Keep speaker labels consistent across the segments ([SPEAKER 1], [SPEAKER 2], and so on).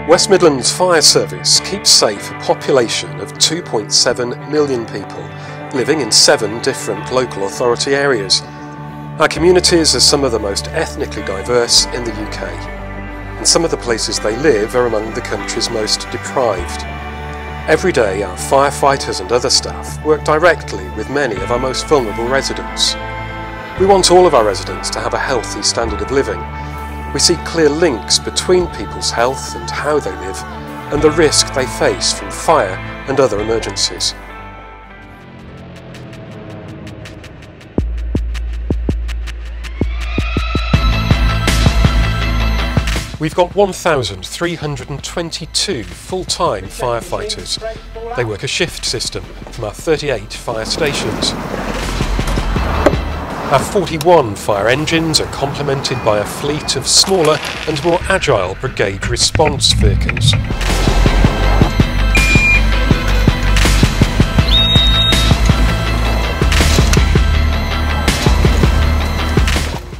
[SPEAKER 1] West Midlands Fire Service keeps safe a population of 2.7 million people living in 7 different local authority areas. Our communities are some of the most ethnically diverse in the UK, and some of the places they live are among the country's most deprived. Every day our firefighters and other staff work directly with many of our most vulnerable residents. We want all of our residents to have a healthy standard of living. We see clear links between people's health and how they live, and the risk they face from fire and other emergencies. We've got 1,322 full-time firefighters. They work a shift system from our 38 fire stations. Our 41 fire engines are complemented by a fleet of smaller and more agile brigade response vehicles.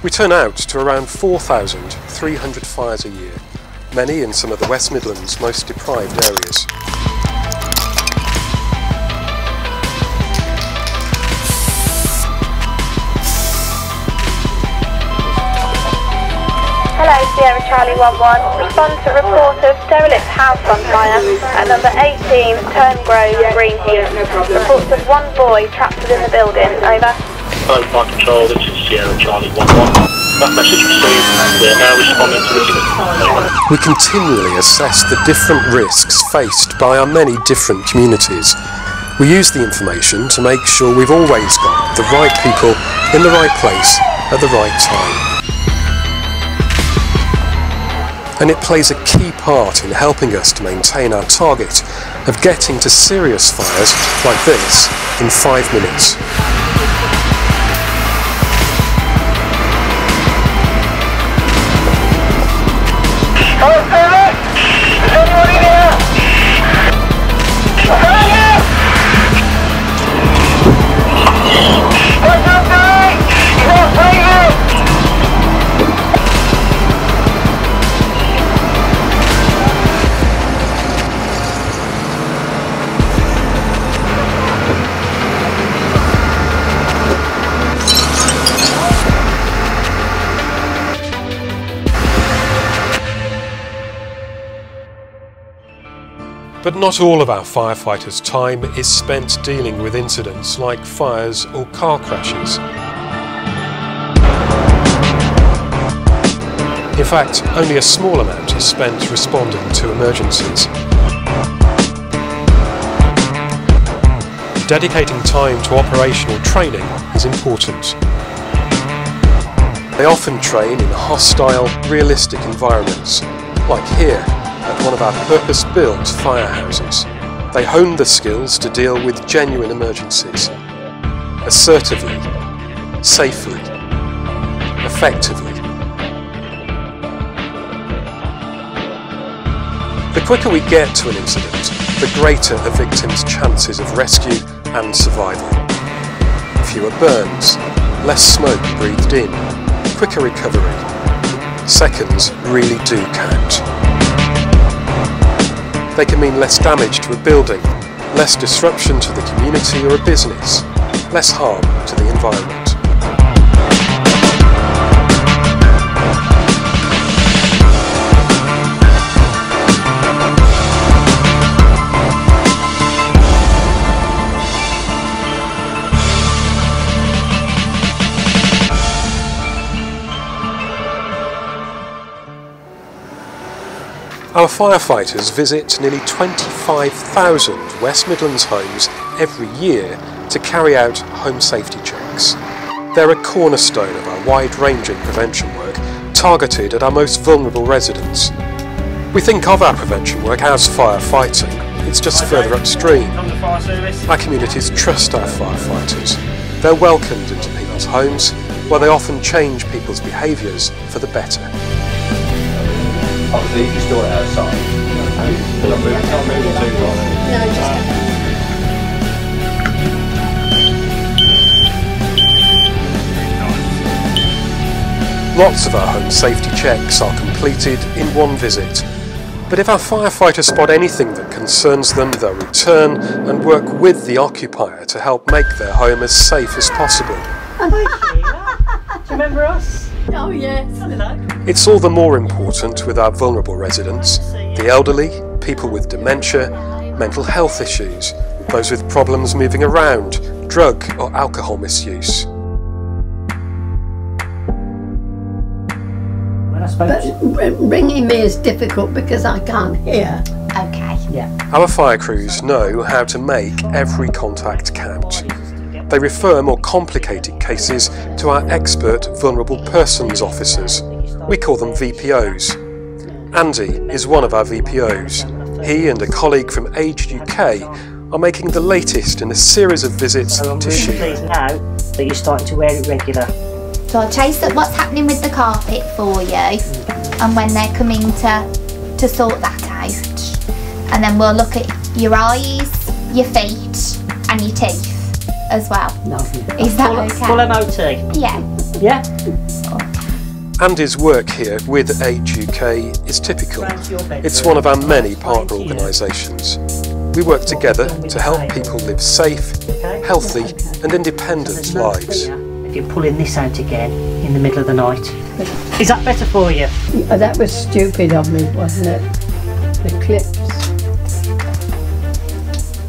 [SPEAKER 1] We turn out to around 4,300 fires a year, many in some of the West Midlands' most deprived areas.
[SPEAKER 2] Hello, Sierra Charlie 11. Respond to a report of derelict house on fire at number 18 Turngrove, Greenheath. Reports of one boy trapped within the building. Over.
[SPEAKER 3] Hello, Fire Control, this is Sierra Charlie 11. That message received, we are now responding to this.
[SPEAKER 1] We continually assess the different risks faced by our many different communities. We use the information to make sure we've always got the right people in the right place at the right time. And it plays a key part in helping us to maintain our target of getting to serious fires like this in 5 minutes. But not all of our firefighters' time is spent dealing with incidents like fires or car crashes. In fact, only a small amount is spent responding to emergencies. Dedicating time to operational training is important. They often train in hostile, realistic environments, like here, at one of our purpose-built firehouses. They hone the skills to deal with genuine emergencies, assertively, safely, effectively. The quicker we get to an incident, the greater a victim's chances of rescue and survival. Fewer burns, less smoke breathed in, quicker recovery. Seconds really do count. They can mean less damage to a building, less disruption to the community or a business, less harm to the environment. Our firefighters visit nearly 25,000 West Midlands homes every year to carry out home safety checks. They're a cornerstone of our wide-ranging prevention work targeted at our most vulnerable residents. We think of our prevention work as firefighting, it's just further upstream. Our communities trust our firefighters. They're welcomed into people's homes, where they often change people's behaviours for the better.
[SPEAKER 4] Obviously, you can store it outside. Not moving too fast.
[SPEAKER 5] No, just
[SPEAKER 1] Lots of our home safety checks are completed in one visit. But if our firefighters spot anything that concerns them, they'll return and work with the occupier to help make their home as safe as possible.
[SPEAKER 5] Do you remember us?
[SPEAKER 6] Oh yes.
[SPEAKER 5] Hello.
[SPEAKER 1] It's all the more important with our vulnerable residents, the elderly, people with dementia, mental health issues, those with problems moving around, drug or alcohol misuse.
[SPEAKER 6] But ringing me is difficult because I can't hear.
[SPEAKER 2] Okay.
[SPEAKER 5] Yeah.
[SPEAKER 1] Our fire crews know how to make every contact count. They refer more complicated cases to our expert vulnerable persons officers. We call them VPOs. Andy is one of our VPOs. He and a colleague from Aged UK are making the latest in a series of visits
[SPEAKER 5] So I'm
[SPEAKER 1] to
[SPEAKER 5] really
[SPEAKER 1] Sheila.
[SPEAKER 5] pleased now that you're starting to wear it regular.
[SPEAKER 2] So I'll chase up what's happening with the carpet for you and when they're coming to sort that out. And then we'll look at your eyes, your feet and your teeth as well.
[SPEAKER 6] Lovely.
[SPEAKER 2] Is that okay?
[SPEAKER 5] Full MOT?
[SPEAKER 2] Yeah.
[SPEAKER 5] Yeah?
[SPEAKER 1] Andy's work here with Age UK is typical. It's one of our many partner organisations. We work together to help people live safe, healthy and independent lives.
[SPEAKER 5] You're pulling this out again in the middle of the night. Is that better for you?
[SPEAKER 6] That was stupid of me, wasn't it? The clips.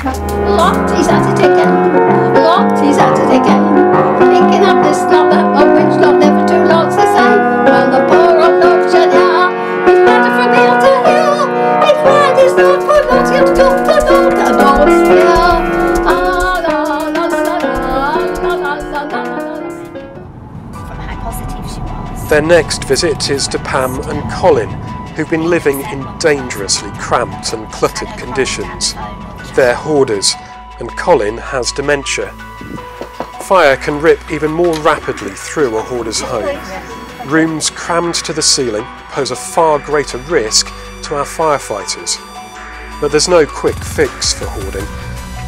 [SPEAKER 6] Locked, he's at it again. Locked, he's at it again. Picking up this lot, that one, which lot, never two lots the same. Well, the poor old option, yeah. He's better from here to here. He cried his not for not, he'll talk to not, and all still.
[SPEAKER 1] Their next visit is to Pam and Colin, who've been living in dangerously cramped and cluttered conditions. They're hoarders, and Colin has dementia. Fire can rip even more rapidly through a hoarder's home. Rooms crammed to the ceiling pose a far greater risk to our firefighters. But there's no quick fix for hoarding.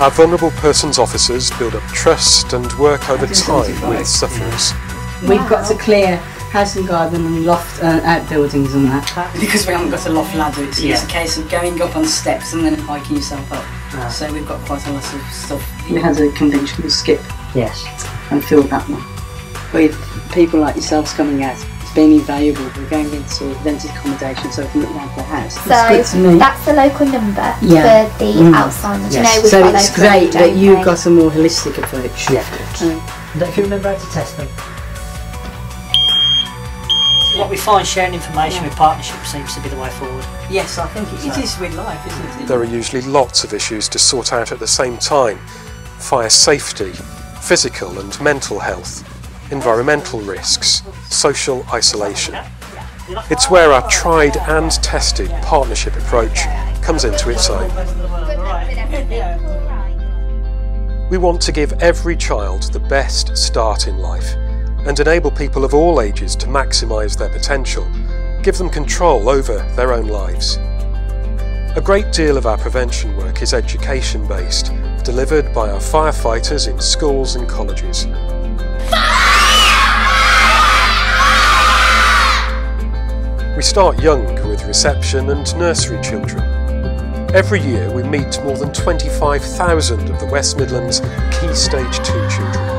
[SPEAKER 1] Our vulnerable persons officers build up trust and work over time with sufferers.
[SPEAKER 7] We've got to clear house and garden and loft outbuildings and that. Because we haven't got a loft ladder, it's a case of going up on steps and then hiking yourself up. So we've got quite a lot of stuff. We had a conventional skip.
[SPEAKER 5] Yes.
[SPEAKER 7] And filled that one. With people like yourselves coming out, it's been invaluable. We're going into rented accommodation so we can look around the house.
[SPEAKER 2] So that's the local number for the Alzheimer's.
[SPEAKER 7] Yes.
[SPEAKER 2] You know, we've
[SPEAKER 7] so
[SPEAKER 2] got
[SPEAKER 7] it's
[SPEAKER 2] local
[SPEAKER 7] great that
[SPEAKER 2] don't
[SPEAKER 7] you've
[SPEAKER 2] we?
[SPEAKER 7] got a more holistic approach.
[SPEAKER 5] Yeah. Don't you remember how to test them? What we find, sharing information with partnership seems to be the way forward.
[SPEAKER 7] Yes, I think it is with life, isn't it?
[SPEAKER 1] There are usually lots of issues to sort out at the same time. Fire safety, physical and mental health, environmental risks, social isolation. It's where our tried and tested partnership approach comes into its own. We want to give every child the best start in life and enable people of all ages to maximise their potential, give them control over their own lives. A great deal of our prevention work is education-based, delivered by our firefighters in schools and colleges. We start young with reception and nursery children. Every year we meet more than 25,000 of the West Midlands Key Stage 2 children.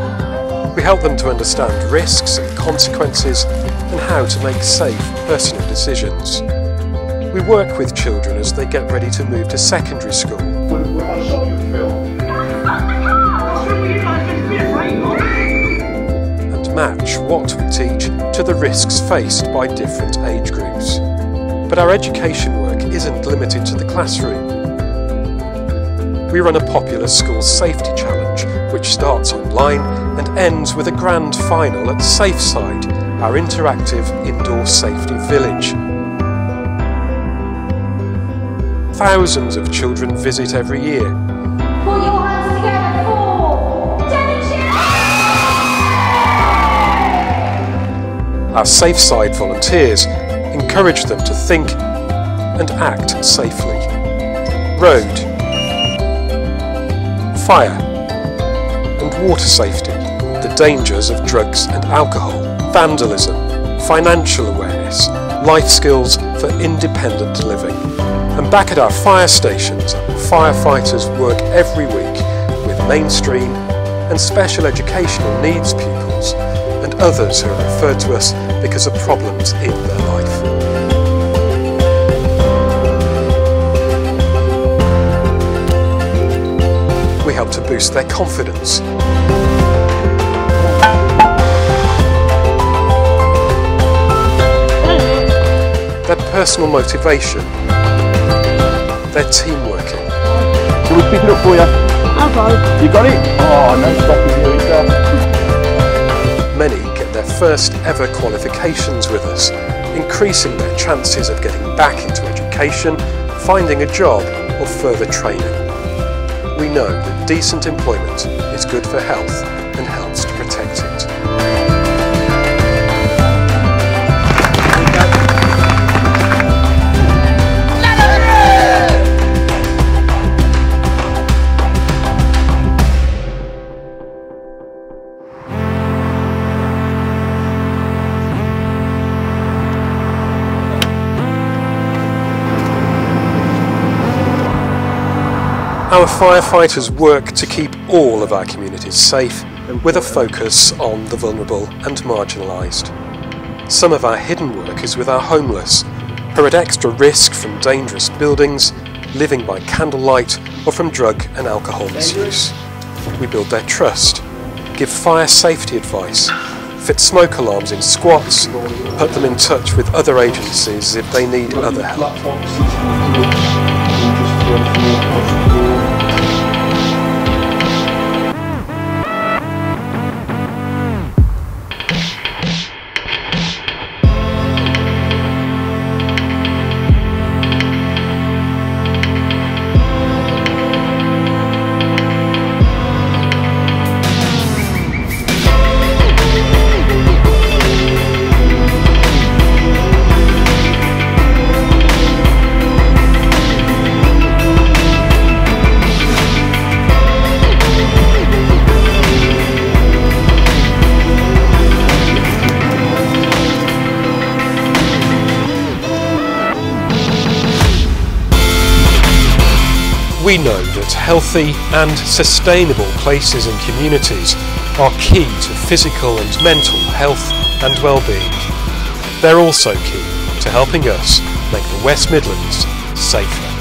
[SPEAKER 1] We help them to understand risks and consequences and how to make safe personal decisions. We work with children as they get ready to move to secondary school. And match what we teach to the risks faced by different age groups. But our education work isn't limited to the classroom. We run a popular school safety challenge which starts online and ends with a grand final at Safeside, our interactive indoor safety village. Thousands of children visit every year.
[SPEAKER 2] Pull your hands together for demonstration!
[SPEAKER 1] Our Safeside volunteers encourage them to think and act safely. Road, fire and water safety, the dangers of drugs and alcohol, vandalism, financial awareness, life skills for independent living. And back at our fire stations, firefighters work every week with mainstream and special educational needs pupils and others who are referred to us because of problems in their life. We help to boost their confidence, their personal motivation, their team working.
[SPEAKER 4] Shall we pick it up for you?
[SPEAKER 6] Okay.
[SPEAKER 4] You got it? Oh, no stopping you, either.
[SPEAKER 1] Many get their first ever qualifications with us, increasing their chances of getting back into education, finding a job or further training. We know that decent employment is good for health and helps to protect it. Our firefighters work to keep all of our communities safe, with a focus on the vulnerable and marginalised. Some of our hidden work is with our homeless, who are at extra risk from dangerous buildings, living by candlelight or from drug and alcohol misuse. We build their trust, give fire safety advice, fit smoke alarms in squats, put them in touch with other agencies if they need other help. We know that healthy and sustainable places and communities are key to physical and mental health and well-being. They're also key to helping us make the West Midlands safer.